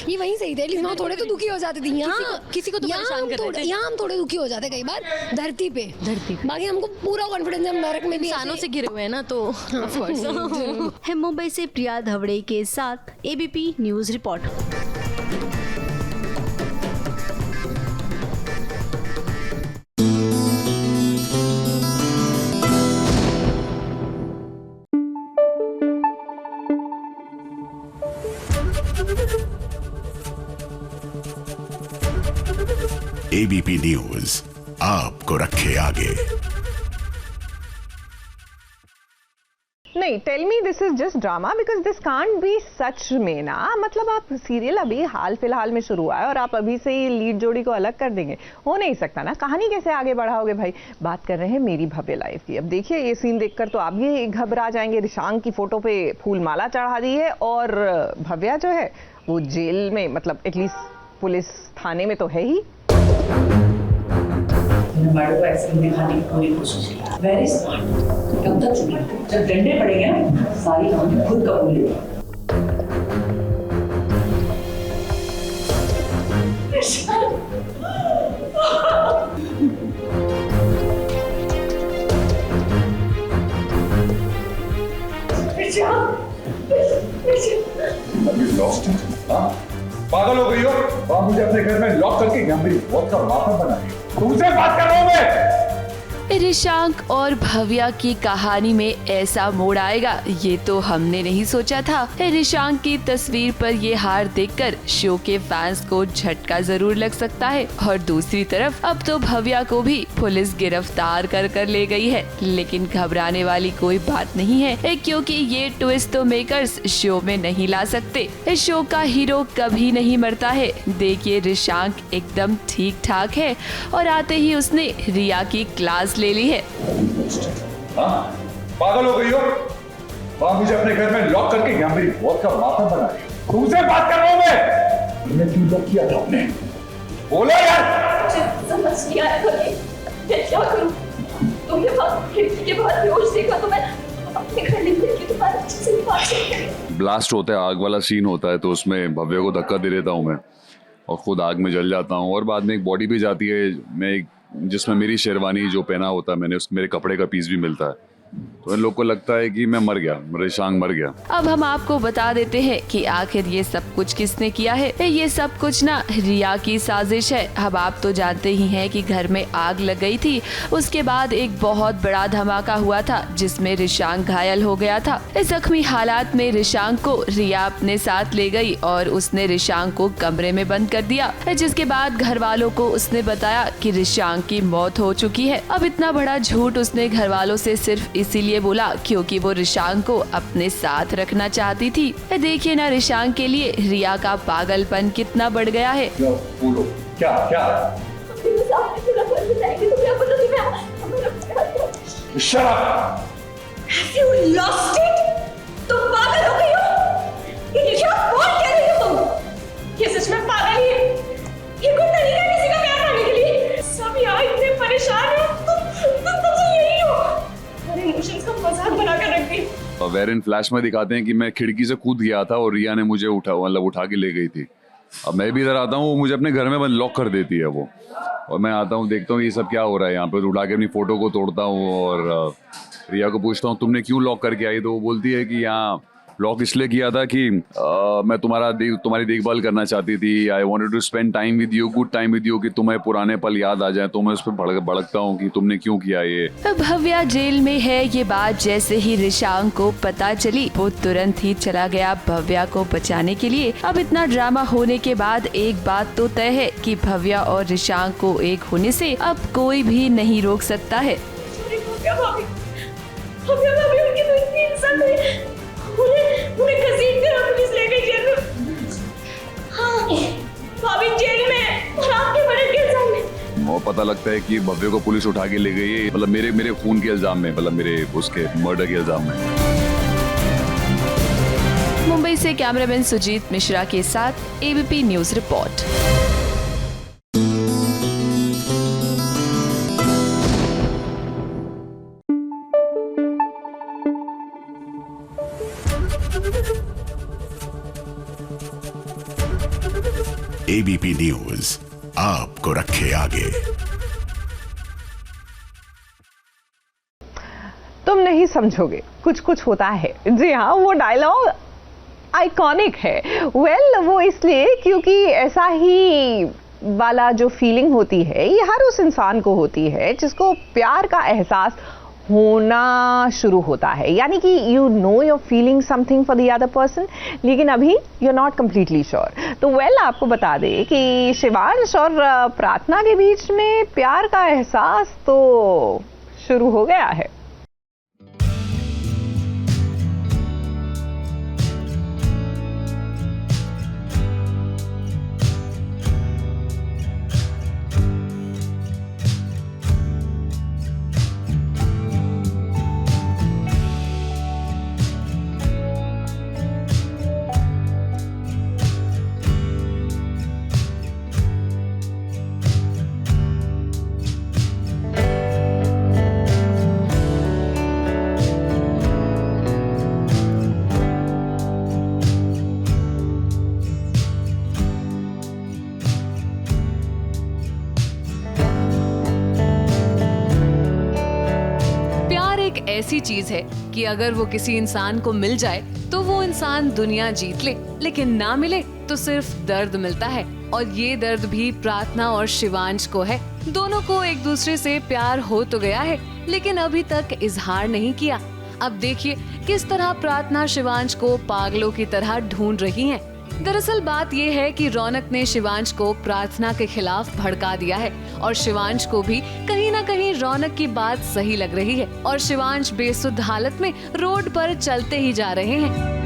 ये वहीं सही थे, लेकिन थोड़े तो दुखी हो जाते थे। यहाँ किसी को तो परेशान कर रहे थे। यहाँ हम थोड़े दुखी हो जाते कई बार धरती पे। बाकी हमको पूरा कॉन्फिडेंस है हम नरक में भी इंसानों से घिरे हुए हैं ना तो ऑफ कोर्स। मुंबई से प्रिया धवड़े के साथ ABP News report. ABP News आपको रखे आगे। नहीं, tell me this is just drama because this can't be सच में ना। मतलब आप सीरियल अभी हाल फिलहाल में शुरू हुआ है और आप अभी से ही लीड जोड़ी को अलग कर देंगे, हो नहीं सकता ना। कहानी कैसे आगे बढ़ाओगे भाई? बात कर रहे हैं मेरी भव्य लाइफ की। अब देखिए ये सीन देखकर तो आप भी घबरा जाएंगे। रिशांक की फोटो पे फूल माला चढ़ा दी है और भव्या जो है वो जेल में, मतलब एटलीस्ट पुलिस थाने में तो है ही। मैडम को एक्सीडेंट दिखाने की पूरी कोशिश की। Very smart. कब तक चुकी? जब डंडे पड़ेंगे ना सारी हम खुद कबूल लेंगे। पागल हो गई हो? आप मुझे अपने घर में लॉक करके यहाँ मेरी बहुत का माफा बना रही हो। तुमसे बात कर रहा हूँ मैं। रिशांक और भव्या की कहानी में ऐसा मोड़ आएगा ये तो हमने नहीं सोचा था। रिशांक की तस्वीर पर ये हार देखकर शो के फैंस को झटका जरूर लग सकता है और दूसरी तरफ अब तो भव्या को भी पुलिस गिरफ्तार कर ले गई है। लेकिन घबराने वाली कोई बात नहीं है क्योंकि ये ट्विस्ट तो मेकर्स शो में नहीं ला सकते। इस शो का हीरो कभी नहीं मरता है। देखिए रिशांक एकदम ठीक ठाक है और आते ही उसने रिया की क्लास ले ली है। पागल हो गई हो? वहां मुझे अपने घर में लॉक करके यहाँ मेरी मौत का मातम बना रही हो। तुमसे बात कर रहा हूं मैं। तुमने क्यों लॉक किया था आपने? बोलो यार। समझ नहीं आया था मैं क्या करूं। तुमने बाहर खिड़की के बाहर बेहोश देखा तो मैं अपने घर ले गई तो बात अच्छे से बात नहीं। ब्लास्ट होता है, आग वाला सीन होता है, तो उसमें भव्य को धक्का दे देता हूँ मैं और खुद आग में जल जाता हूँ। और बाद में एक बॉडी भी जाती है, मैं एक जिसमें मेरी शेरवानी जो पहना होता है मैंने, उस मेरे कपड़े का पीस भी मिलता है। तो इन लोग को लगता है कि मैं मर गया, रिशांग मर गया। अब हम आपको बता देते हैं कि आखिर ये सब कुछ किसने किया है। ये सब कुछ ना रिया की साजिश है। अब आप तो जानते ही हैं कि घर में आग लग गई थी, उसके बाद एक बहुत बड़ा धमाका हुआ था जिसमें रिशांग घायल हो गया था। इस जख्मी हालात में रिशांग को रिया अपने साथ ले गई और उसने रिशांग को कमरे में बंद कर दिया, जिसके बाद घर वालों को उसने बताया कि रिशांग की मौत हो चुकी है। अब इतना बड़ा झूठ उसने घर वालों से सिर्फ इसीलिए बोला क्योंकि वो रिशांग को अपने साथ रखना चाहती थी। देखिए ना रिशांग के लिए रिया का पागलपन कितना बढ़ गया है। बोलो क्या क्या? Shut up! Have you lost it? तुम पागल हो गई हो? ये क्या बोल क्या रही हो तुम? ये सच में पागल ही है। ये कोई तरीका है किसी का प्यार पाने के लिए? सब यहाँ इतने परेशान हैं। तुम सबसे यही हो। हमारे इमोशंस का मजाक बनाकर रख दी। वेरिन फ्लैश में दिखाते हैं कि मैं खिड़की से कूद गया था और रिया ने मुझे उठा के ले गई थी। अब मैं भी इधर आता हूँ, मुझे अपने घर में लॉक कर देती है वो, और मैं आता हूँ देखता हूँ ये सब क्या हो रहा है यहाँ पे। उठा के अपनी फोटो को तोड़ता हूँ और रिया को पूछता हूँ तुमने क्यों लॉक करके आई, तो वो बोलती है कि यहाँ लॉक इसलिए किया था कि मैं तुम्हारी देखभाल करना चाहती थी। I wanted to spend time with you, good time with you, कि तुम्हें पुराने पल याद आ जाए। तो मैं उस पर भड़कता हूँ कि तुमने क्यों किया ये। भव्या जेल में है, ये बात जैसे ही रिशांग को पता चली वो तुरंत ही चला गया भव्या को बचाने के लिए। अब इतना ड्रामा होने के बाद एक बात तो तय है कि भव्या और रिशांग को एक होने से अब कोई भी नहीं रोक सकता है। उन्हें घसीटकर पुलिस ले गई जेल में। हाँ, भाभी जेल में और आपके बड़े के इल्जाम में। वो पता लगता है कि भव्य को पुलिस उठा के ले गई है, मतलब मेरे खून के इल्जाम में, मतलब मेरे उसके मर्डर के इल्जाम में। मुंबई से कैमरामैन सुजीत मिश्रा के साथ ABP News report. ABP News आपको रखे आगे। तुम नहीं समझोगे, कुछ कुछ होता है। जी हाँ, वो डायलॉग आइकॉनिक है। वो इसलिए क्योंकि ऐसा ही वाला जो फीलिंग होती है ये हर उस इंसान को होती है जिसको प्यार का एहसास होना शुरू होता है। यानी कि you know your feeling something for the other person, लेकिन अभी you are not completely sure. तो आपको बता दें कि शिवांश और प्रार्थना के बीच में प्यार का एहसास तो शुरू हो गया है। ऐसी चीज है कि अगर वो किसी इंसान को मिल जाए तो वो इंसान दुनिया जीत ले, लेकिन ना मिले तो सिर्फ दर्द मिलता है। और ये दर्द भी प्रार्थना और शिवांश को है। दोनों को एक दूसरे से प्यार हो तो गया है, लेकिन अभी तक इजहार नहीं किया। अब देखिए किस तरह प्रार्थना शिवांश को पागलों की तरह ढूंढ रही हैं। दरअसल बात ये है कि रौनक ने शिवांश को प्रार्थना के खिलाफ भड़का दिया है और शिवांश को भी कहीं ना कहीं रौनक की बात सही लग रही है और शिवांश बेसुध हालत में रोड पर चलते ही जा रहे हैं।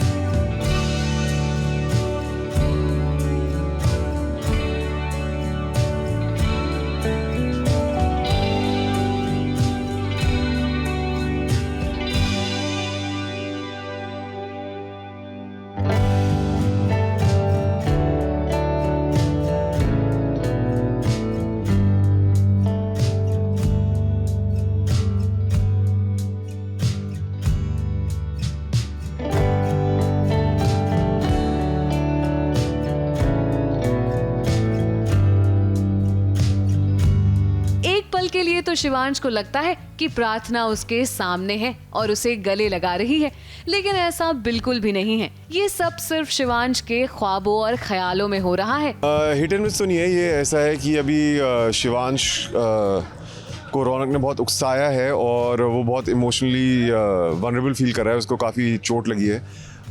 के लिए तो शिवांश को लगता है कि प्रार्थना उसके सामने है और उसे गले लगा रही है, लेकिन ऐसा बिल्कुल भी नहीं है। ये सब सिर्फ शिवांश के ख्वाबों और ख्यालों में हो रहा है। हिट एंड मिस तो नहीं है, ये ऐसा है कि अभी शिवांश को रौनक ने बहुत उकसाया है और वो बहुत इमोशनली वनरेबल फील कर रहा है, उसको काफ़ी चोट लगी है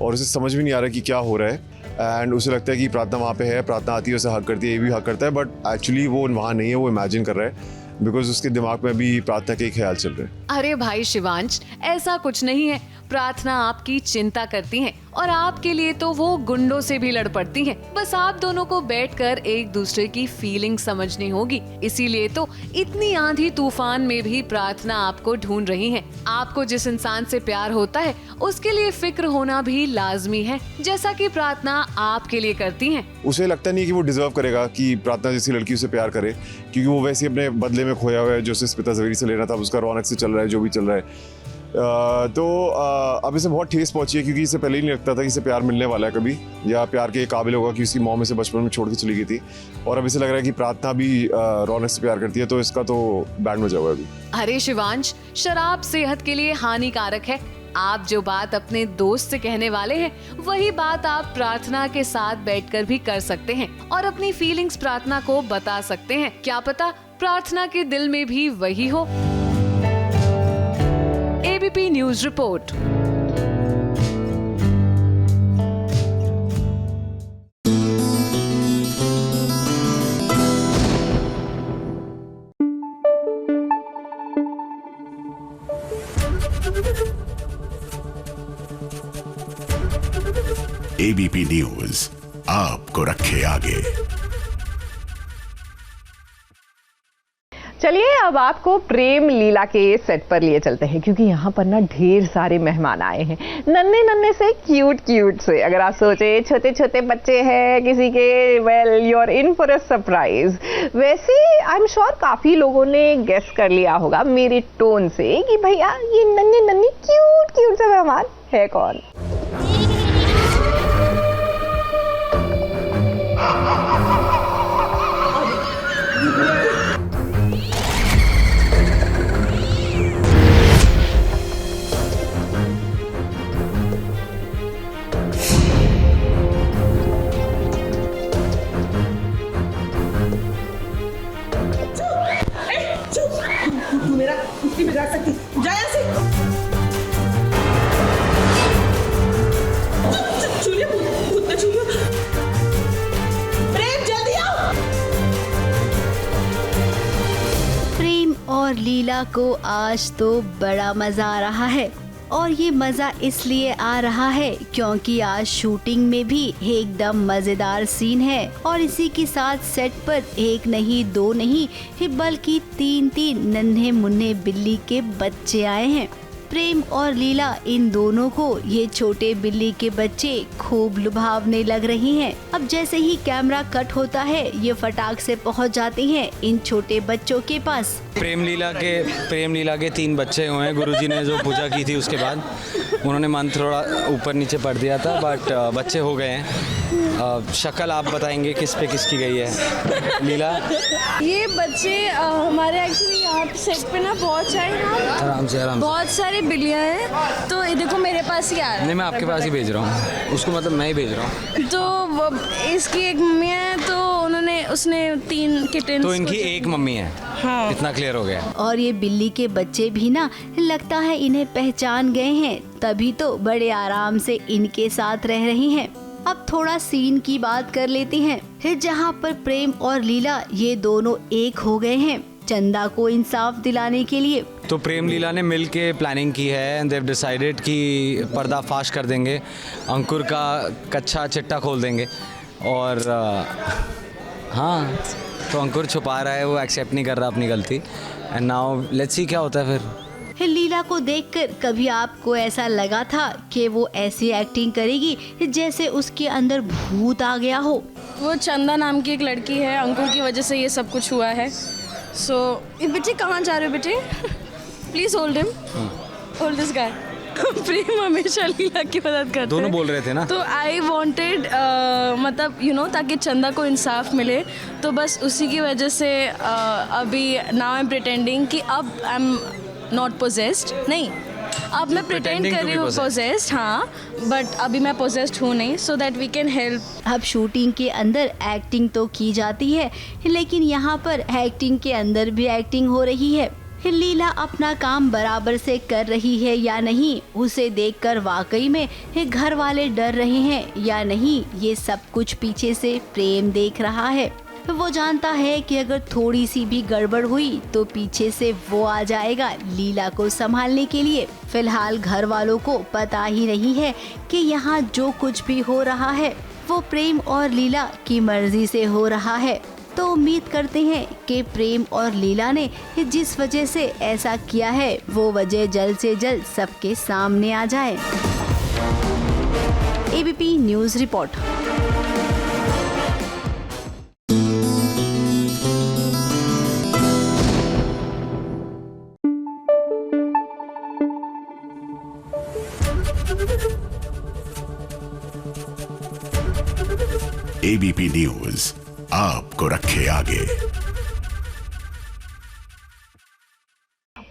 और उसे समझ भी नहीं आ रहा है कि क्या हो रहा है। एंड उसे लगता है कि प्रार्थना वहाँ पे है, प्रार्थना आती है उसे हक करती है, ये भी हक करता है, बट एक्चुअली वो वहाँ नहीं है, वो इमेजिन कर रहा है बिकॉज उसके दिमाग में भी प्रार्थना के ख्याल चल रहे हैं। अरे भाई शिवांश, ऐसा कुछ नहीं है। प्रार्थना आपकी चिंता करती हैं और आपके लिए तो वो गुंडों से भी लड़ पड़ती हैं। बस आप दोनों को बैठकर एक दूसरे की फीलिंग समझनी होगी। इसीलिए तो इतनी आंधी तूफान में भी प्रार्थना आपको ढूंढ रही है। आपको जिस इंसान से प्यार होता है उसके लिए फिक्र होना भी लाजमी है, जैसा कि प्रार्थना आपके लिए करती हैं। उसे लगता नहीं कि वो डिजर्व करेगा कि प्रार्थना जैसी लड़की उसे प्यार करे, क्योंकि वो वैसे अपने बदले में खोया हुआ है जो उसे स्मिता जवेरी से लेना था, उसका रौनक से चल रहा है जो भी चल रहा है। तो अब इसे बहुत ठेस पहुंची है, क्योंकि इसे पहले ही नहीं लगता था कि इसे प्यार मिलने वाला है कभी, या प्यार के काबिल होगा, कि उसकी मॉम इसे बचपन में छोड़ के चली गई थी। और अब इसे लग रहा है कि प्रार्थना भी रौनक से प्यार करती है, तो इसका तो बैंड बजा हुआ है अभी। अरे शिवांश, शराब सेहत के लिए हानिकारक है। आप जो बात अपने दोस्त से कहने वाले हैं वही बात आप प्रार्थना के साथ बैठकर भी कर सकते हैं और अपनी फीलिंग्स प्रार्थना को बता सकते हैं। क्या पता प्रार्थना के दिल में भी वही हो। ABP News report. ABP News आपको रखे आगे। चलिए अब आपको प्रेम लीला के सेट पर लिए चलते हैं, क्योंकि यहाँ पर ना ढेर सारे मेहमान आए हैं, नन्हे नन्हे से क्यूट से। अगर आप सोचे छोटे छोटे बच्चे हैं किसी के, well you are in for a surprise. वैसे आई एम श्योर काफी लोगों ने गेस कर लिया होगा मेरे टोन से कि भैया ये नन्हे नन्हे क्यूट से मेहमान है कौन। और लीला को आज तो बड़ा मजा आ रहा है, और ये मजा इसलिए आ रहा है क्योंकि आज शूटिंग में भी एकदम मजेदार सीन है, और इसी के साथ सेट पर एक नहीं दो नहीं बल्कि तीन नन्हे मुन्ने बिल्ली के बच्चे आए हैं। प्रेम और लीला, इन दोनों को ये छोटे बिल्ली के बच्चे खूब लुभावने लग रही हैं। अब जैसे ही कैमरा कट होता है ये फटाक से पहुंच जाती हैं इन छोटे बच्चों के पास। प्रेम लीला के 3 बच्चे हुए हैं। गुरुजी ने जो पूजा की थी उसके बाद उन्होंने मंत्र थोड़ा ऊपर नीचे पढ़ दिया था, बट बच्चे हो गए हैं। शक्ल आप बताएंगे किस पे किसकी गई है लीला? ये बच्चे हमारे एक्चुअली यहाँ सेट पे ना बहुत सारे आराम से बहुत सारे बिल्लियाँ हैं, तो ये देखो मेरे पास ही आ रहा है। नहीं, मैं आपके पास ही भेज रहा हूँ उसको, मतलब मैं ही भेज रहा हूँ। तो इसकी एक मम्मी है, तो उसने 3 किटन, तो इनकी एक मम्मी है। हाँ। इतना क्लियर हो गया। और ये बिल्ली के बच्चे भी ना लगता है इन्हें पहचान गए हैं, तभी तो बड़े आराम से इनके साथ रह रही हैं। अब थोड़ा सीन की बात कर लेते हैं, जहाँ पर प्रेम और लीला ये दोनों एक हो गए हैं चंदा को इंसाफ दिलाने के लिए। तो प्रेम लीला ने मिल के प्लानिंग की है एंड देव डिसाइडेड कि पर्दाफाश कर देंगे, अंकुर का कच्चा चिट्टा खोल देंगे। और हाँ, तो अंकुर छुपा रहा है, वो एक्सेप्ट नहीं कर रहा अपनी गलती। एंड नाउ लेट्स सी क्या होता है फिर। लीला को देखकर कभी आपको ऐसा लगा था कि वो ऐसी एक्टिंग करेगी जैसे उसके अंदर भूत आ गया हो? वो चंदा नाम की एक लड़की है, अंकुर की वजह से ये सब कुछ हुआ है। सो बेटे कहाँ जा रहे हो बेटे? Please hold him, hold this guy. Prem हमेशा लीला की मदद करते हैं। दोनों बोल रहे थे ना। तो आई वांटेड मतलब ताकि चंदा को इंसाफ मिले, तो बस उसी की वजह से अभी नाउ आई एम प्रिटेंडिंग कि अब आई एम नॉट पोजेस्ड, नहीं अब मैं प्रिटेंड कर रही हूँ पोजेस्ड, हाँ, बट अभी मैं पोजेस्ड हूँ नहीं, so that we can help. अब शूटिंग के अंदर एक्टिंग तो की जाती है, लेकिन यहाँ पर एक्टिंग के अंदर भी एक्टिंग हो रही है। लीला अपना काम बराबर से कर रही है या नहीं, उसे देखकर वाकई में घर वाले डर रहे हैं या नहीं, ये सब कुछ पीछे से प्रेम देख रहा है। वो जानता है कि अगर थोड़ी सी भी गड़बड़ हुई तो पीछे से वो आ जाएगा लीला को संभालने के लिए। फिलहाल घर वालों को पता ही नहीं है कि यहाँ जो कुछ भी हो रहा है वो प्रेम और लीला की मर्जी से हो रहा है। तो उम्मीद करते हैं कि प्रेम और लीला ने जिस वजह से ऐसा किया है वो वजह जल्द से जल्द सबके सामने आ जाए। ABP news report. ABP news आपको रखे आगे।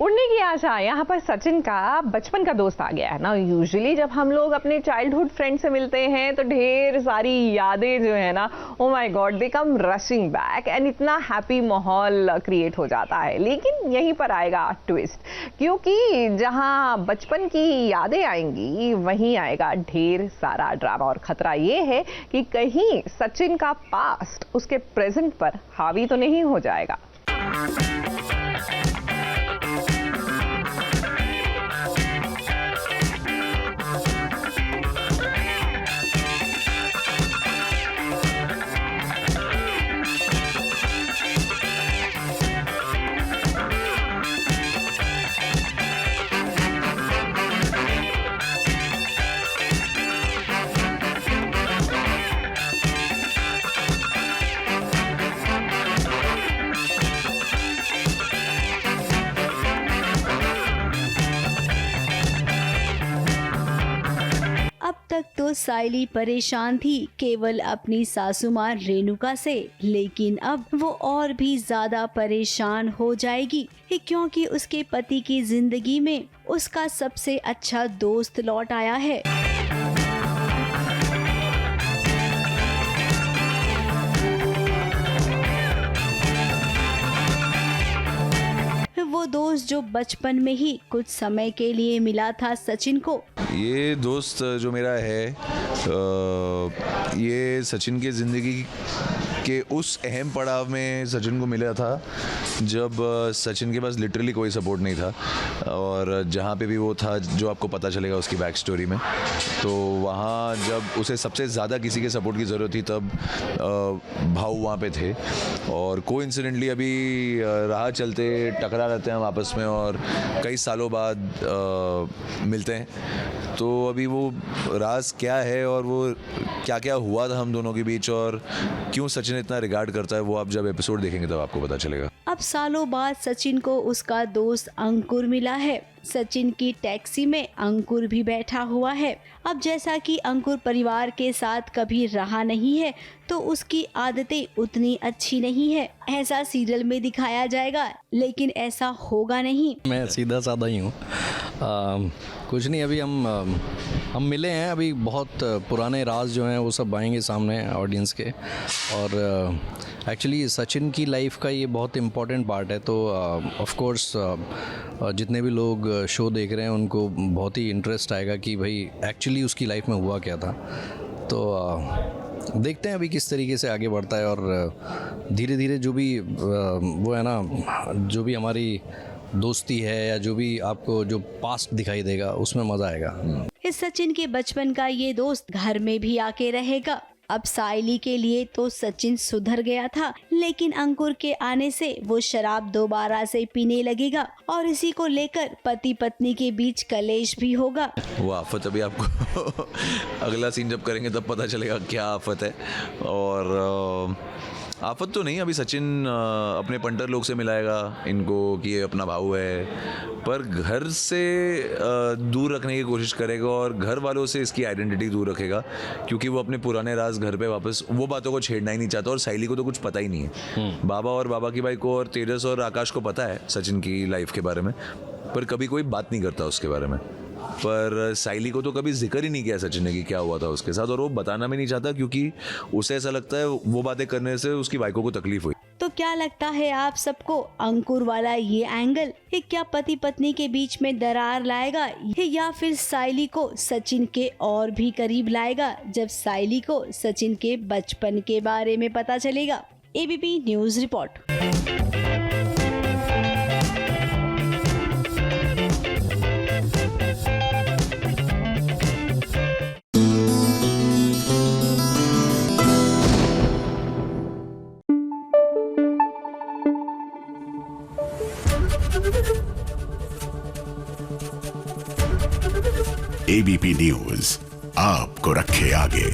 उड़ने की आशा, यहाँ पर सचिन का बचपन का दोस्त आ गया है ना। यूजुअली जब हम लोग अपने चाइल्डहुड फ्रेंड से मिलते हैं तो ढेर सारी यादें जो है ना, oh my God, they come rushing back and इतना हैप्पी माहौल क्रिएट हो जाता है। लेकिन यहीं पर आएगा ट्विस्ट, क्योंकि जहाँ बचपन की यादें आएंगी वहीं आएगा ढेर सारा ड्रामा। और खतरा ये है कि कहीं सचिन का पास्ट उसके प्रेजेंट पर हावी तो नहीं हो जाएगा। अब तक तो साइली परेशान थी केवल अपनी सासू माँ रेणुका से, लेकिन अब वो और भी ज्यादा परेशान हो जाएगी, क्योंकि उसके पति की जिंदगी में उसका सबसे अच्छा दोस्त लौट आया है। वो दोस्त जो बचपन में ही कुछ समय के लिए मिला था सचिन को। ये दोस्त जो मेरा है ये सचिन के ज़िंदगी के उस अहम पड़ाव में सचिन को मिला था जब सचिन के पास लिटरली कोई सपोर्ट नहीं था, और जहाँ पे भी वो था, जो आपको पता चलेगा उसकी बैक स्टोरी में, तो वहाँ जब उसे सबसे ज़्यादा किसी के सपोर्ट की ज़रूरत थी तब भाऊ वहाँ पे थे। और कोइंसिडेंटली अभी राह चलते टकरा रहते हैं हम आपस में और कई सालों बाद मिलते हैं। तो अभी वो राज क्या है और वो क्या क्या हुआ था हम दोनों के बीच और क्यों सचिन इतना रिगार्ड करता है, वो आप जब एपिसोड देखेंगे तब आपको पता चलेगा। अब सालों बाद सचिन को उसका दोस्त अंकुर मिला है। सचिन की टैक्सी में अंकुर भी बैठा हुआ है। अब जैसा कि अंकुर परिवार के साथ कभी रहा नहीं है तो उसकी आदतें उतनी अच्छी नहीं है, ऐसा सीरियल में दिखाया जाएगा, लेकिन ऐसा होगा नहीं। मैं सीधा साधा ही हूँ, कुछ नहीं। अभी हम मिले हैं, अभी बहुत पुराने राज जो हैं वो सब आएंगे सामने ऑडियंस के। और एक्चुअली सचिन की लाइफ का ये बहुत इम्पॉर्टेंट पार्ट है, तो ऑफ कोर्स जितने भी लोग शो देख रहे हैं उनको बहुत ही इंटरेस्ट आएगा कि भाई एक्चुअली उसकी लाइफ में हुआ क्या था। तो देखते हैं अभी किस तरीके से आगे बढ़ता है, और धीरे धीरे जो भी वो है ना, जो भी हमारी दोस्ती है या जो भी आपको जो पास्ट दिखाई देगा उसमें मज़ा आएगा। इस सचिन के बचपन का ये दोस्त घर में भी आके रहेगा। अब साइली के लिए तो सचिन सुधर गया था, लेकिन अंकुर के आने से वो शराब दोबारा से पीने लगेगा और इसी को लेकर पति पत्नी के बीच कलेश भी होगा। वो आफत अभी आपको अगला सीन जब करेंगे तब पता चलेगा क्या आफत है। और आफत तो नहीं, अभी सचिन अपने पंटर लोग से मिलाएगा इनको कि ये अपना भाऊ है, पर घर से दूर रखने की कोशिश करेगा और घर वालों से इसकी आइडेंटिटी दूर रखेगा, क्योंकि वो अपने पुराने राज घर पे वापस वो बातों को छेड़ना ही नहीं चाहता। और साइली को तो कुछ पता ही नहीं है। बाबा और बाबा की बाई को और तेजस और आकाश को पता है सचिन की लाइफ के बारे में, पर कभी कोई बात नहीं करता उसके बारे में। पर साइली को तो कभी जिक्र ही नहीं किया सचिन ने कि क्या हुआ था उसके साथ, और वो बताना भी नहीं चाहता क्योंकि उसे ऐसा लगता है वो बातें करने से उसकी वाइफ को तकलीफ हुई। तो क्या लगता है आप सबको, अंकुर वाला ये एंगल क्या पति पत्नी के बीच में दरार लाएगा या फिर साइली को सचिन के और भी करीब लाएगा जब साइली को सचिन के बचपन के बारे में पता चलेगा? ABP News report. ABP News आपको रखे आगे।